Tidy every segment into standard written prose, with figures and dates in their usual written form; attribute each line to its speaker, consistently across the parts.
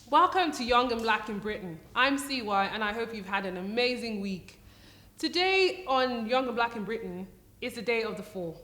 Speaker 1: Welcome to Young and Black in Britain. I'm CY and I hope you've had an amazing week. Today on Young and Black in Britain is the day of the four.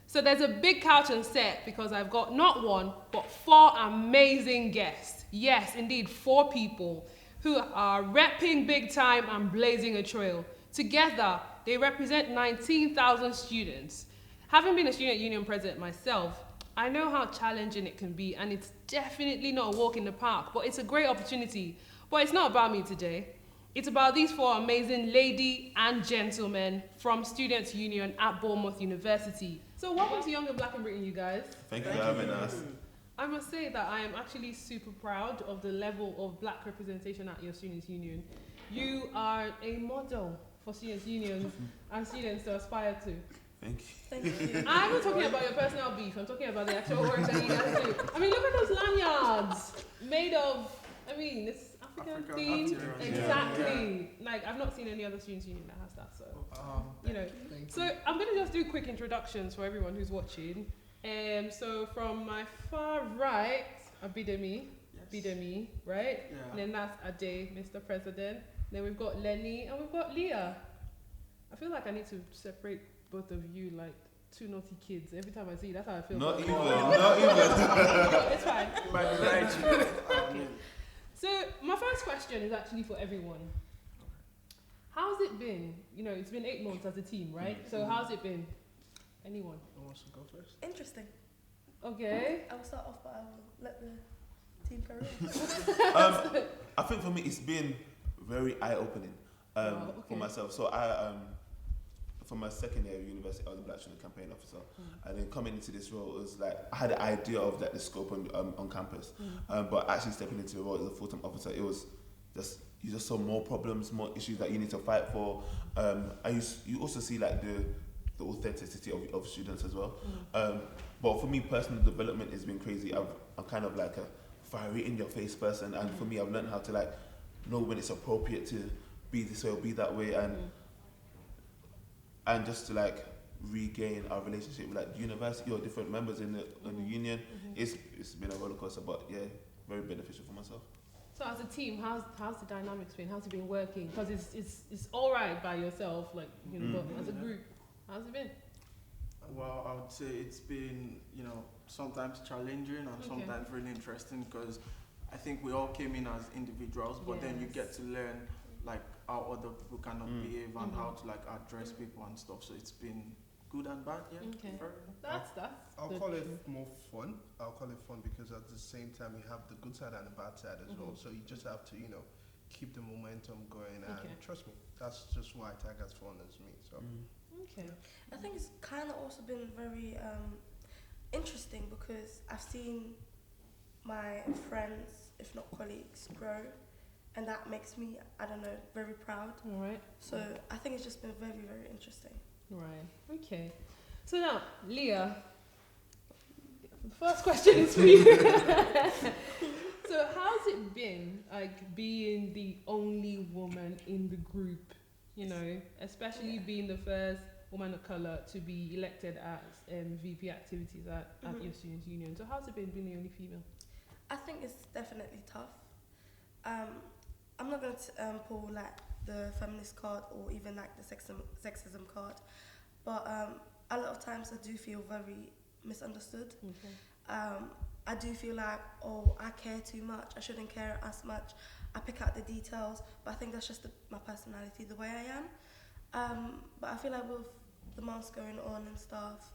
Speaker 1: So there's a big couch and set because I've got not one, but four amazing guests. Yes, indeed, four people who are repping big time and blazing a trail. Together, they represent 19,000 students. Having been a student union president myself, I know how challenging it can be, and it's definitely not a walk in the park, but it's a great opportunity. But it's not about me today. It's about these four amazing lady and gentlemen from Students' Union at Bournemouth University. So welcome to Young and Black in Britain, you guys.
Speaker 2: Thank you for having us.
Speaker 1: I must say that I am actually super proud of the level of black representation at your Students' Union. You are a model for Students' Unions and students to aspire to.
Speaker 2: Thank you.
Speaker 1: I'm not talking about your personal beef. I'm talking about the actual work that you guys do. I mean, look at those lanyards made of, it's African themed. Exactly. Yeah. Like, I've not seen any other students' union that has that, so, So I'm going to just do quick introductions for everyone who's watching. So from my far right, Abidemi, right? Yeah. And then that's Ade, Mr. President. Then we've got Lenny, and we've got Leah. I feel like I need to separate both of you like two naughty kids. Every time I see you, that's how I feel.
Speaker 2: Not even.
Speaker 1: It's fine. Okay. So my first question is actually for everyone. How's it been? You know, it's been 8 months as a team, right? So how's it been? Anyone?
Speaker 3: Who wants to go first?
Speaker 4: Interesting.
Speaker 1: Okay.
Speaker 4: I will start off, but I will let the team carry on.
Speaker 2: I think for me, it's been very eye-opening for myself. So for my second year of university, I was a Black Student Campaign Officer, and then coming into this role, it was like I had an idea of like the scope on campus, but actually stepping into the role as a full-time officer, it was just you just saw more problems, more issues that you need to fight for. You also see like the authenticity of students as well. But for me, personal development has been crazy. I'm kind of like a fiery in-your-face person, and for me, I've learned how to like know when it's appropriate to be this way or be that way, and just to like regain our relationship with like the university or different members in the union. It's been a roller coaster, but yeah, very beneficial for myself.
Speaker 1: So as a team, how's the dynamics been? How's it been working? Because it's all right by yourself, like but as a group, how's it been?
Speaker 3: Well, I would say it's been sometimes challenging and sometimes really interesting, because I think we all came in as individuals, but then you get to learn like how other people kind of behave and how to like address people and stuff. So it's been good and bad, yeah.
Speaker 1: Okay. That's
Speaker 5: I'll call it more fun. I'll call it fun because at the same time you have the good side and the bad side as well. So you just have to, keep the momentum going, and trust me, that's just why I tag as fun as me. So
Speaker 1: okay.
Speaker 4: I think it's kind of also been very interesting because I've seen my friends, if not colleagues, grow. And that makes me, very proud.
Speaker 1: All right.
Speaker 4: So I think it's just been very, very interesting.
Speaker 1: Right. Okay. So now, Leah, the first question is for you. So how's it been, like, being the only woman in the group? Especially being the first woman of colour to be elected as VP activities at your Students' Union. So how's it been being the only female?
Speaker 4: I think it's definitely tough. I'm not going to pull like the feminist card or even like the sexism card, but a lot of times I do feel very misunderstood. I do feel like, I care too much, I shouldn't care as much, I pick out the details, but I think that's just my personality, the way I am. But I feel like with the months going on and stuff,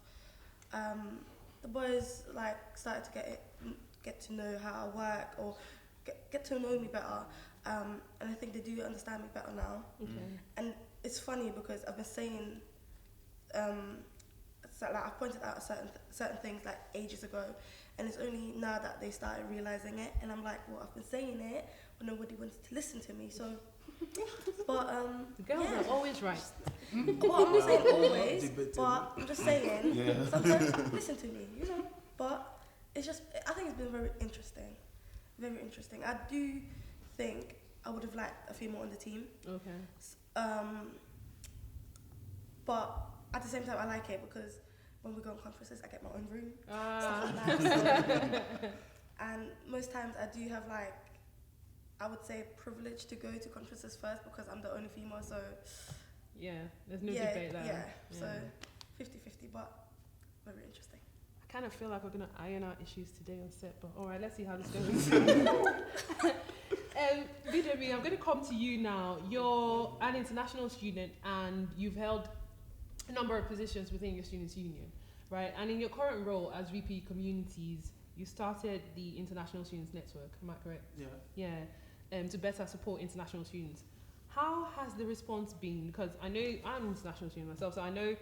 Speaker 4: the boys like started to get to know how I work or get to know me better. And I think they do understand me better now. And it's funny because I've been saying, I've pointed out certain things like ages ago, and it's only now that they started realizing it. And I'm like, well, I've been saying it, but nobody wanted to listen to me. So, but
Speaker 1: the girls are always right.
Speaker 4: Well, I'm not saying always, but I'm just saying sometimes listen to me, But it's just, I think it's been very interesting. Very interesting. I do think I would have liked a few more on the team.
Speaker 1: Okay.
Speaker 4: But at the same time, I like it because when we go on conferences, I get my own room. Stuff like that. So, and most times I do have like I would say privileged to go to conferences first because I'm the only female. So
Speaker 1: yeah, there's no debate there.
Speaker 4: Yeah, so 50-50, but very interesting.
Speaker 1: I kind of feel like we're gonna iron out issues today on set, but all right, let's see how this goes. BW, I'm going to come to you now. You're an international student and you've held a number of positions within your students' union, right? And in your current role as VP Communities, you started the International Students Network, am I correct?
Speaker 3: Yeah.
Speaker 1: Yeah, to better support international students. How has the response been? Because I know I'm an international student myself, so I know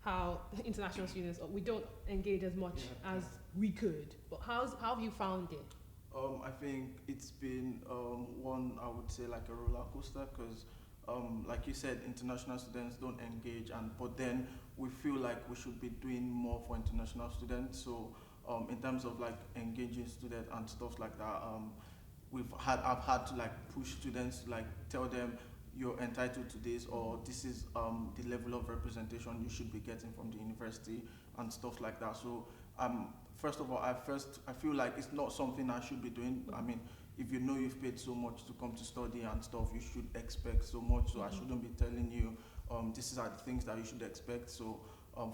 Speaker 1: how international students, we don't engage as much as we could. But how have you found it?
Speaker 3: I think it's been one, I would say, like a roller coaster, because like you said, international students don't engage, but then we feel like we should be doing more for international students. So in terms of like engaging students and stuff like that, I've had to like push students to like tell them you're entitled to this, or this is the level of representation you should be getting from the university and stuff like that. So first of all, I feel like it's not something I should be doing. I mean, if you know you've paid so much to come to study and stuff, you should expect so much. So I shouldn't be telling you this are the things that you should expect. So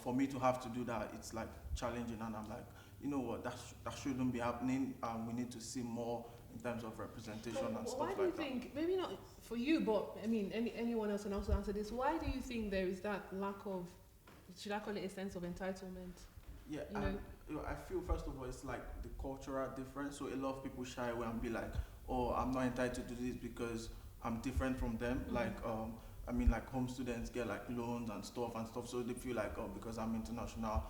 Speaker 3: for me to have to do that, it's like challenging, and I'm like, you know what, that shouldn't be happening. We need to see more in terms of representation and stuff like that. Why do you
Speaker 1: think, maybe not for you, but I mean, anyone else can also answer this. Why do you think there is that lack of, should I call it a sense of entitlement?
Speaker 3: Yeah, I feel first of all it's like the cultural difference. So a lot of people shy away and be like, oh, I'm not entitled to this because I'm different from them. Like I mean, like home students get like loans and stuff, so they feel like, oh, because I'm international,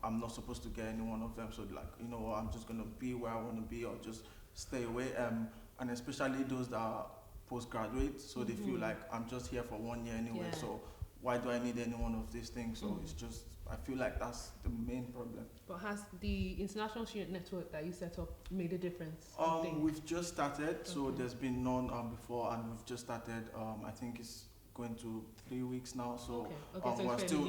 Speaker 3: I'm not supposed to get any one of them. So like, you know what, I'm just gonna be where I want to be, or just stay away. And especially those that are postgraduate, so they feel like I'm just here for 1 year anyway. Yeah. So why do I need any one of these things? So it's just, I feel like that's the main problem.
Speaker 1: But has the International Student Network that you set up made a difference?
Speaker 3: We've just started, so there's been none before, and we've just started. I think it's going to 3 weeks now. So,
Speaker 1: so
Speaker 3: we're still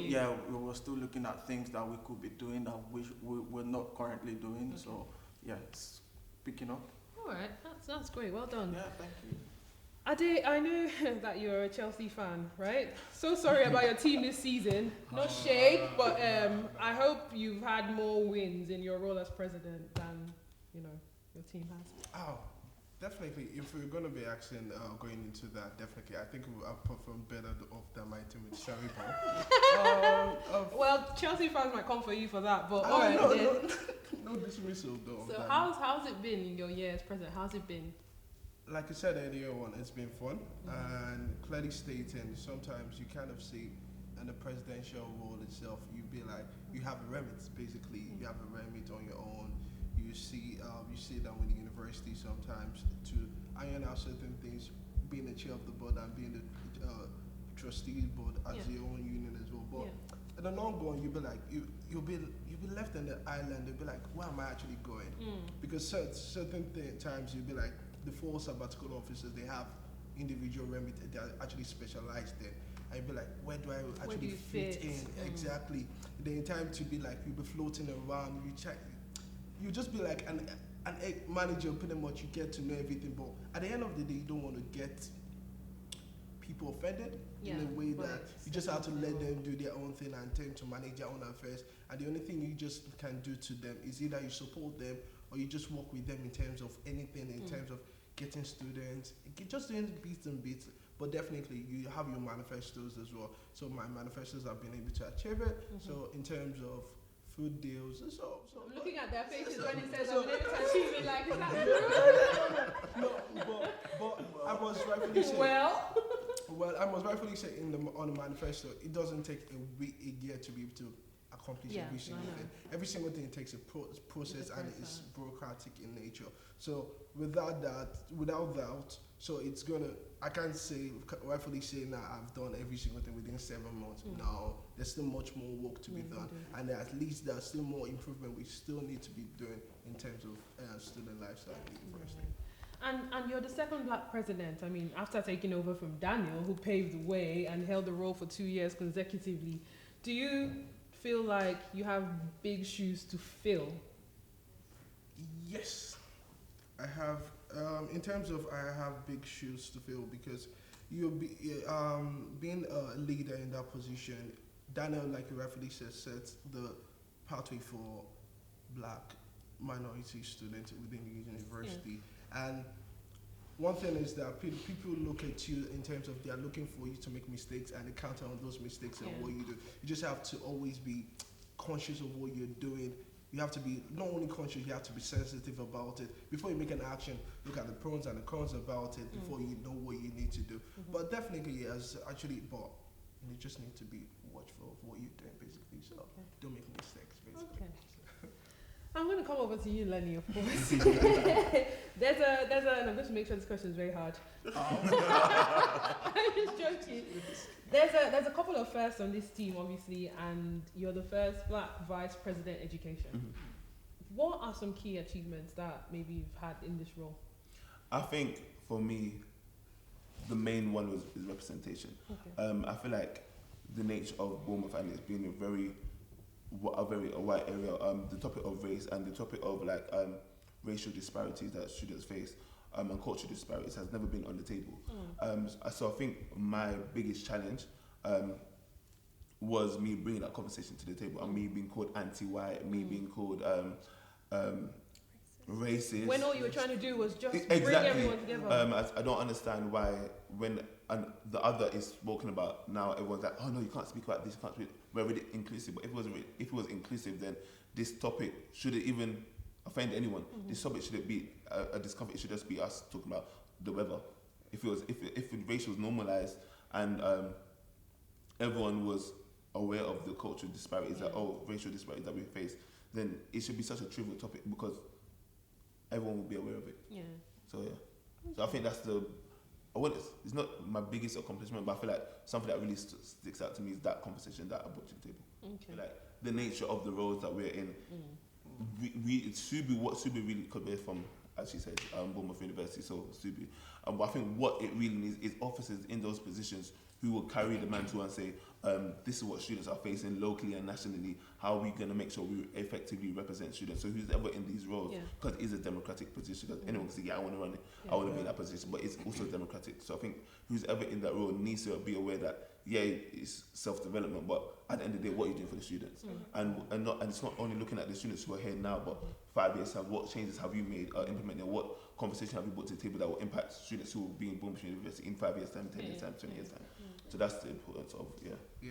Speaker 3: we're still looking at things that we could be doing that we're not currently doing. Okay. So yeah, it's picking up.
Speaker 1: All right, that's great. Well done.
Speaker 3: Yeah, thank you.
Speaker 1: Ade, I know that you're a Chelsea fan, right? So sorry about your team this season. No shade, but I hope you've had more wins in your role as president than, your team has.
Speaker 5: Oh, definitely. If we're going to be asking, going into that, definitely. I think I've performed better off than my team with Sharibo.
Speaker 1: Well, Chelsea fans might come for you for that, but all right.
Speaker 5: No dismissal, though.
Speaker 1: So how's it been in your year as president? How's it been?
Speaker 5: Like I said earlier on, it's been fun, and clearly stating, sometimes you kind of see in the presidential role itself, you have a remit, basically. You have a remit on your own. You see that with the university sometimes to iron out certain things, being the chair of the board and being the trustee board as your own union as well. But in the long run, you'll be left on the island. You'll be like, where am I actually going? Because certain times you'll be like, the 4 sabbatical officers, they have individual remit, they are actually specialized in. And you'll be like, where do I actually fit in? Exactly. Then in time to be like, you'll be floating around, you just be like an manager, pretty much. You get to know everything, but at the end of the day, you don't want to get people offended in a way that you just have to let them do their own thing and tend to manage their own affairs. And the only thing you just can do to them is either you support them or you just work with them in terms of anything, in terms of getting students, just doing bits and bits. But definitely you have your manifestos as well. So my manifestos have been able to achieve it. So in terms of food deals, so
Speaker 1: I'm looking at their faces when it says I'm able to achieve it, like, is that
Speaker 5: true? But I was rightfully saying. Well, I must rightfully say on the manifesto, it doesn't take a year to be able to accomplish every single thing. Every single thing takes a process, and it's bureaucratic in nature. So without that, so it's gonna. I can't say rightfully say now I've done every single thing within 7 months. No, there's still much more work to be done, and at least there's still more improvement we still need to be doing in terms of student lifestyle at the university.
Speaker 1: And you're the second black president. I mean, after taking over from Daniel, who paved the way and held the role for 2 years consecutively. Do you feel like you have big shoes to fill?
Speaker 5: Yes, I have In terms of, I have big shoes to fill because you'll be being a leader in that position. Daniel, like you rightfully said, sets the pathway for black minority students within the university. And one thing is that people look at you in terms of they are looking for you to make mistakes and they counter on those mistakes and what you do. You just have to always be conscious of what you're doing. You have to be not only conscious, you have to be sensitive about it. Before you make an action, look at the pros and the cons about it before you know what you need to do. But definitely, yes, actually, but you just need to be watchful of what you're doing, basically. So don't make mistakes, basically.
Speaker 1: I'm going to come over to you, Lenny, of course. there's and I'm going to make sure this question is very hard. I'm just joking. There's a couple of firsts on this team, obviously, and you're the first black vice president education. What are some key achievements that maybe you've had in this role?
Speaker 2: I think for me, the main one is representation. I feel like the nature of Bournemouth and it's been a very wide area. The topic of race and the topic of racial disparities that students face and cultural disparities has never been on the table. So I think my biggest challenge was me bringing that conversation to the table and me being called anti-white, me being called racist.
Speaker 1: When all you were trying to do was just
Speaker 2: exactly.
Speaker 1: bring everyone together.
Speaker 2: I don't understand why when the other is spoken about now, everyone's like, oh no, you can't speak about this, you can't speak. We're really inclusive. But if it was inclusive, then this topic shouldn't even offend anyone. This topic shouldn't be a discomfort. It should just be us talking about the weather. If race was normalized and everyone was aware of the cultural disparities racial disparities that we face, then it should be such a trivial topic because everyone will be aware of it. So I think that's it's not my biggest accomplishment, but I feel like something that really sticks out to me is that conversation that I brought to the table. Like the nature of the roles that we're in. What Subi really could be from, as she said, Bournemouth University, so Subi. But I think what it really needs is officers in those positions who will carry the mantle and say, this is what students are facing locally and nationally. How are we going to make sure we effectively represent students? So who's ever in these roles, because it is a democratic position, because anyone can say, I want to run it, I want to be in that position, but it's also democratic. So I think who's ever in that role needs to be aware that, it's self-development, but at the end of the day, what are you doing for the students? And it's not only looking at the students who are here now, but 5 years time, what changes have you made, implemented, what conversation have you brought to the table that will impact students who will be in Bournemouth University in 5 years time, 10 years time, 20 years time. So that's the importance of,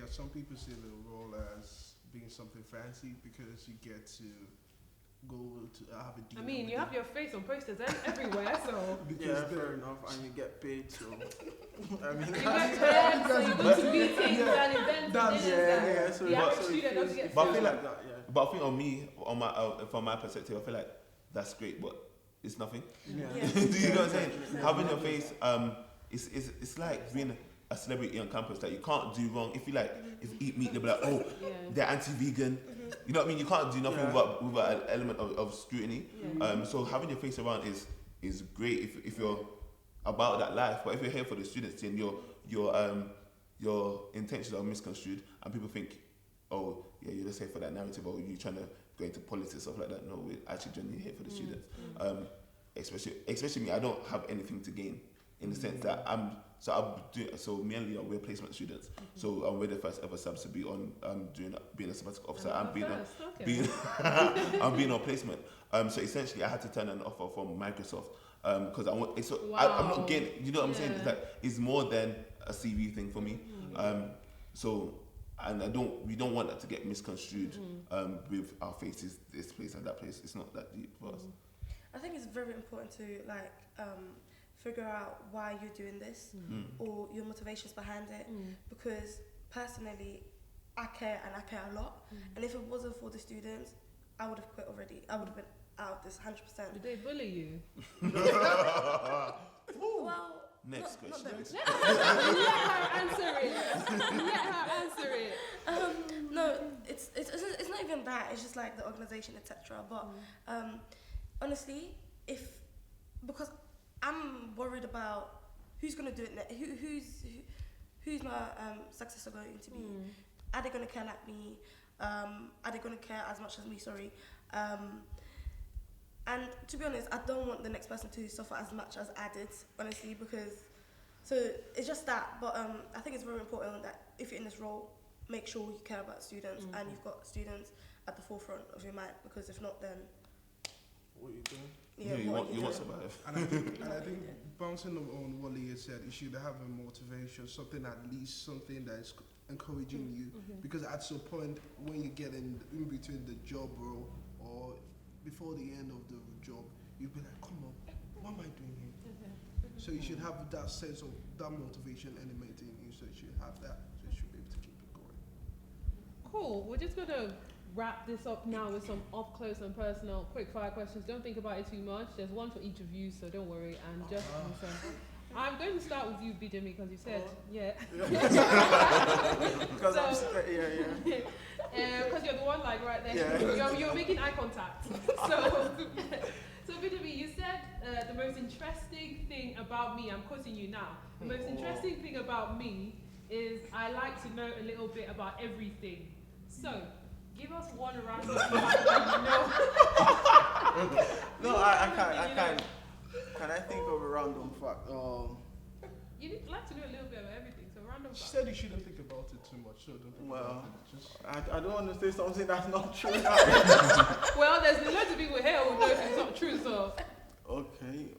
Speaker 5: some people see the role as being something fancy because you get to go to have a deal.
Speaker 1: I mean, you have your face on posters everywhere, so...
Speaker 3: fair enough, and you get paid, so... I mean...
Speaker 1: You get paid, so you go to meetings and events.
Speaker 3: So
Speaker 1: the average student doesn't get paid.
Speaker 2: But I think on me, from my perspective, I feel like that's great, but it's nothing. Do you know what I'm saying? Having your face, it's like being a celebrity on campus that you can't do wrong. If you eat meat, they'll be like, they're anti-vegan. You know what I mean? You can't do nothing without an element of scrutiny. So having your face around is great if you're about that life. But if you're here for the students and your intentions are misconstrued and people think, you're just here for that narrative, or you're trying to go into politics, stuff like that. No, we're actually genuinely here for the students. Especially me, I don't have anything to gain in the sense that me and Leon, we're placement students. So we're the first ever subs to be on being a sabbatical officer. I'm being on placement. So essentially, I had to turn an offer from Microsoft because I'm not getting. You know what I'm saying? It's like it's more than a CV thing for me. And we don't want that to get misconstrued with our faces, this place and that place. It's not that deep for us.
Speaker 4: I think it's very important to figure out why you're doing this or your motivations behind it, because personally I care a lot, and if it wasn't for the students, I would have quit already. I would have been out of this 100%.
Speaker 1: Did they bully you?
Speaker 4: Well,
Speaker 2: next question.
Speaker 1: Let her answer it.
Speaker 4: No, it's not even that. It's just like the organisation, etc. But honestly, because I'm worried about who's gonna do it next. Who's my successor going to be? Are they gonna care like me? Are they gonna care as much as me? Sorry. And to be honest, I don't want the next person to suffer as much as I did, honestly, because so it's just that. But I think it's very important that if you're in this role, make sure you care about students and you've got students at the forefront of your mind, because if not, then
Speaker 3: What are you doing?
Speaker 2: Yeah, you want to survive.
Speaker 5: And I think bouncing on what Leah said, you should have a motivation, something at least, something that is encouraging you. Because at some point, when you get in between the job role or before the end of the job, you'll be like, come on, what am I doing here? So you should have that sense of that motivation element in you. So you should have that. So you should be able to keep it going.
Speaker 1: Cool. We're just gonna wrap this up now with some up close and personal quick fire questions. Don't think about it too much. There's one for each of you, so don't worry and just answer. I'm going to start with you, Bidemi, because you said
Speaker 3: Because I'm
Speaker 1: because you're the one like right there. You're making eye contact. So Bidemi, you said the most interesting thing about me. I'm quoting you now. The most interesting thing about me is I like to know a little bit about everything. So. Give us one random fact that you know.
Speaker 3: No, I can't. Can I think of a random fact?
Speaker 1: You like to know a little bit about everything, so random
Speaker 5: She
Speaker 1: fact.
Speaker 5: said you shouldn't think about it too much, so don't think about it. Just
Speaker 3: I don't want to say something that's not true.
Speaker 1: Well, there's loads of people here who know if it's not true, so.
Speaker 3: Okay.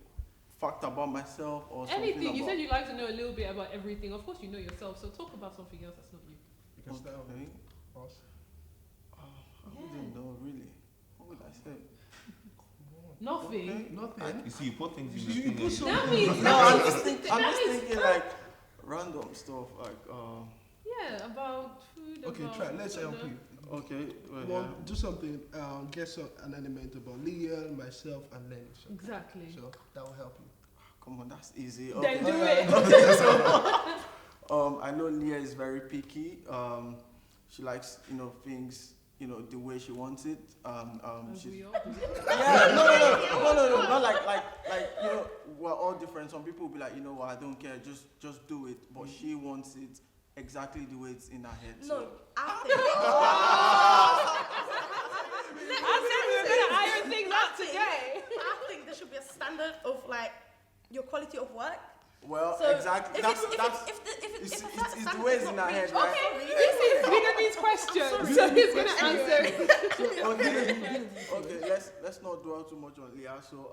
Speaker 3: Fact about myself or something.
Speaker 1: Anything. You said you like to know a little bit about everything. Of course, you know yourself, so talk about something else that's not you.
Speaker 5: because that would
Speaker 3: Okay.
Speaker 5: pass.
Speaker 3: I wouldn't know, really. What would I say?
Speaker 1: Nothing.
Speaker 3: Okay.
Speaker 5: Nothing.
Speaker 2: You see, you put things in
Speaker 5: You
Speaker 2: the
Speaker 5: put
Speaker 2: thing.
Speaker 1: That means.
Speaker 3: No, I'm just thinking like random stuff like
Speaker 1: Yeah, about food.
Speaker 5: Okay,
Speaker 1: about,
Speaker 5: try. Let's help you.
Speaker 3: okay, well,
Speaker 5: Well, do something. Guess an element about Leah, myself, and Lenny. So,
Speaker 1: Exactly.
Speaker 5: so that will help you.
Speaker 3: come on, that's easy.
Speaker 1: Then do it.
Speaker 3: I know Leah is very picky. She likes, things, the way she wants it.
Speaker 1: As we all do.
Speaker 3: Yeah, no, not like, we're all different. Some people will be like, what, I don't care, just do it. But she wants it exactly the way it's in her head.
Speaker 4: no,
Speaker 3: So.
Speaker 4: I think.
Speaker 1: I said we were going to iron things out today.
Speaker 4: I think there should be a standard of like your quality of work.
Speaker 3: Well,
Speaker 4: So
Speaker 3: exactly.
Speaker 4: If
Speaker 3: It's
Speaker 4: it's
Speaker 3: the way it's in her head, right?
Speaker 1: Okay, this is Bidemi's question, so he's going to answer it.
Speaker 3: Okay, let's not dwell too much on Leah. So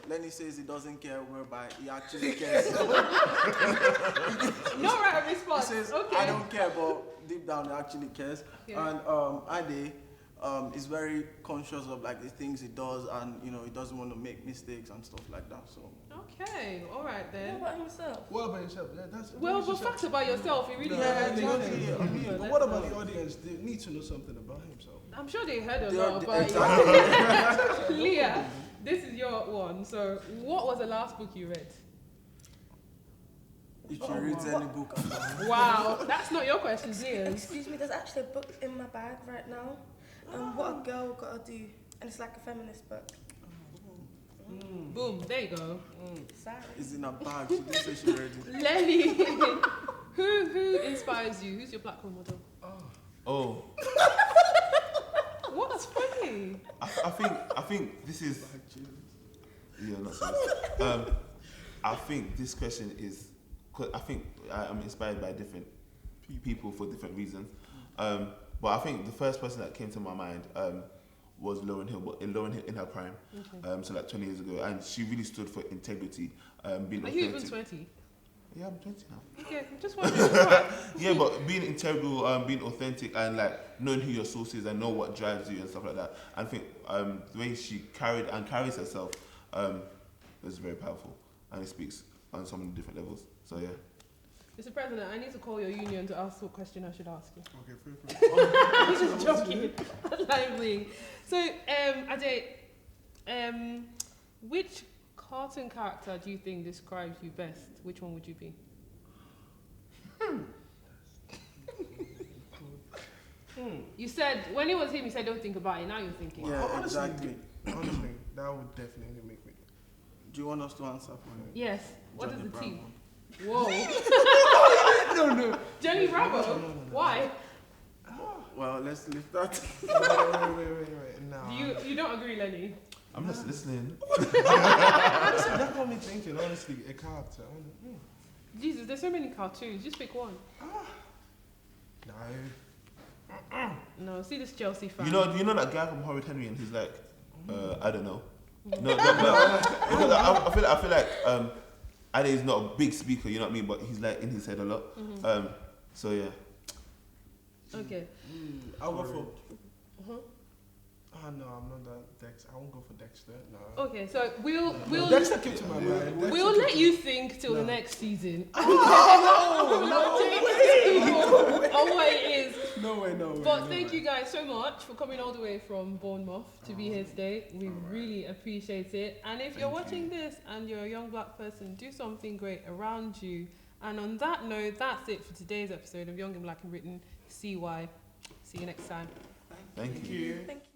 Speaker 3: Lenny says he doesn't care, whereby he actually cares.
Speaker 1: No right
Speaker 3: He
Speaker 1: response.
Speaker 3: says
Speaker 1: Okay.
Speaker 3: I don't care, but deep down he actually cares.
Speaker 1: Yeah.
Speaker 3: And Ade is very conscious of like the things he does, and he doesn't want to make mistakes and stuff like that. So.
Speaker 1: Okay, all right
Speaker 4: What
Speaker 1: then.
Speaker 4: about himself?
Speaker 5: What about yourself? Yeah, that's
Speaker 1: Well, but facts about yourself, you really
Speaker 3: Yeah,
Speaker 1: have to
Speaker 3: exactly.
Speaker 1: know.
Speaker 5: But what about the audience? They need to know something about himself.
Speaker 1: I'm sure they heard a
Speaker 3: They
Speaker 1: lot
Speaker 3: are-
Speaker 1: about
Speaker 3: exactly.
Speaker 1: you. Leah, this is your one. So, what was the last book you read?
Speaker 3: If she reads any book,
Speaker 1: Wow, that's not your question, Leah's.
Speaker 4: Excuse me, there's actually a book in my bag right now. What a Girl Gotta Do, and it's like a feminist book.
Speaker 1: Boom, there you go.
Speaker 4: Sorry.
Speaker 3: it's in a bag. She didn't say she read it.
Speaker 1: Lenny, who inspires you? Who's your black role model?
Speaker 2: Oh,
Speaker 1: What's funny?
Speaker 2: I think this is. Yeah, not serious. I think this question is. 'Cause I think I'm inspired by different people for different reasons. But I think the first person that came to my mind was Lauren Hill, but Lauren Hill in her prime.
Speaker 1: Okay.
Speaker 2: So like 20 years ago, and she really stood for integrity, being
Speaker 1: Are
Speaker 2: authentic.
Speaker 1: you even 20?
Speaker 2: Yeah, I'm 20 now.
Speaker 1: Okay, I'm just wondering. Right.
Speaker 2: Yeah, but being integral, being authentic, and like knowing who your source is and know what drives you and stuff like that. I think the way she carries herself is very powerful, and it speaks on so many different levels. So yeah.
Speaker 1: Mr. President, I need to call your union to ask what question I should ask you.
Speaker 5: Okay, feel free.
Speaker 1: I'm just joking. Lively. So, Ade, which cartoon character do you think describes you best? Which one would you be? You said, when it was him, you said don't think about it. Now you're thinking.
Speaker 3: Yeah,
Speaker 5: Honestly,
Speaker 3: exactly.
Speaker 5: Honestly, that would definitely make me.
Speaker 3: Do you want us to answer for you?
Speaker 1: Yes. What
Speaker 3: Johnny
Speaker 1: is the
Speaker 3: Bravo.
Speaker 1: team? Whoa.
Speaker 5: No.
Speaker 1: Johnny Bravo?
Speaker 5: No.
Speaker 1: Why?
Speaker 3: Well, let's leave that.
Speaker 5: Wait. No.
Speaker 1: You don't agree, Lenny?
Speaker 2: I'm just listening.
Speaker 5: That got me thinking, honestly, a character.
Speaker 1: Jesus, there's so many cartoons. Just pick one.
Speaker 5: No.
Speaker 1: No, see this Chelsea fan.
Speaker 2: You know that guy from Horrid Henry, and he's like, I don't know. No, because I feel like Ade is not a big speaker, you know what I mean, but he's like in his head a lot. So yeah.
Speaker 1: Okay.
Speaker 5: I'll go for. No, I'm not that Dexter. I won't go for Dexter. No.
Speaker 1: Okay, so we'll
Speaker 5: Dexter came to my mind.
Speaker 1: we'll let you think till the next season.
Speaker 5: No
Speaker 1: what it is.
Speaker 5: way.
Speaker 1: But thank you guys so much for coming all the way from Bournemouth to be here today. We really appreciate it. And if you're watching this and you're a young black person, do something great around you. And on that note, that's it for today's episode of Young and Black and Written. CY. See you next time.
Speaker 2: Thank you.
Speaker 4: Thank you.